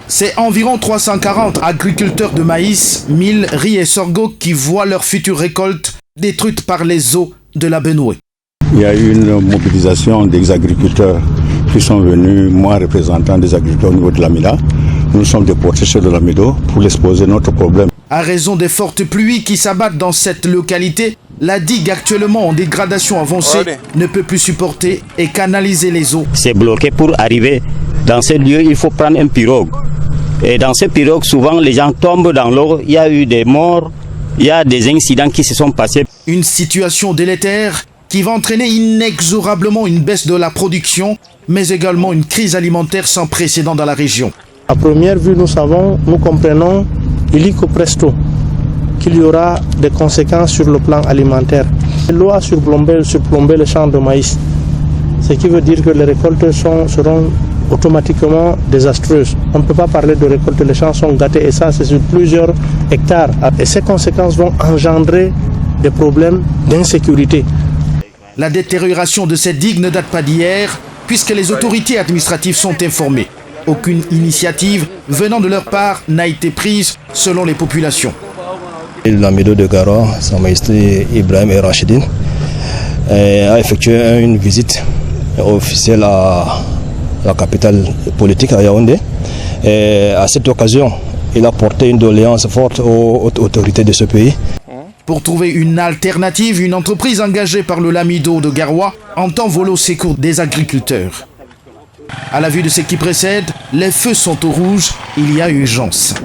C'est environ 340 agriculteurs de maïs, mil, riz et sorgho qui voient leur future récolte détruite par les eaux de la Benoué. Il y a eu une mobilisation des agriculteurs qui sont venus, moi représentant des agriculteurs au niveau de l'Amida. Nous sommes déportés chez de l'Amido pour l'exposer notre problème. À raison des fortes pluies qui s'abattent dans cette localité, la digue actuellement en dégradation avancée ne peut plus supporter et canaliser les eaux. C'est bloqué. Pour arriver dans ces lieux, il faut prendre un pirogue. Et dans ces pirogues, souvent les gens tombent dans l'eau, il y a eu des morts, il y a des incidents qui se sont passés. Une situation délétère qui va entraîner inexorablement une baisse de la production, mais également une crise alimentaire sans précédent dans la région. À première vue, nous comprenons illico presto qu'il y aura des conséquences sur le plan alimentaire. L'eau a surplombé les champs de maïs, ce qui veut dire que les récoltes seront automatiquement désastreuses. On ne peut pas parler de récolte, les champs sont gâtés et ça c'est sur plusieurs hectares. Et ces conséquences vont engendrer des problèmes d'insécurité. La détérioration de cette digue ne date pas d'hier, puisque les autorités administratives sont informées. Aucune initiative venant de leur part n'a été prise selon les populations. L'Amido de Garoua, Sa Majesté Ibrahim El Rachidine, a effectué une visite officielle à la capitale politique, à Yaoundé. Et à cette occasion, il a porté une doléance forte aux autorités de ce pays. Pour trouver une alternative, une entreprise engagée par le Lamido de Garoua entend voler au secours des agriculteurs. À la vue de ce qui précède, les feux sont au rouge, il y a urgence.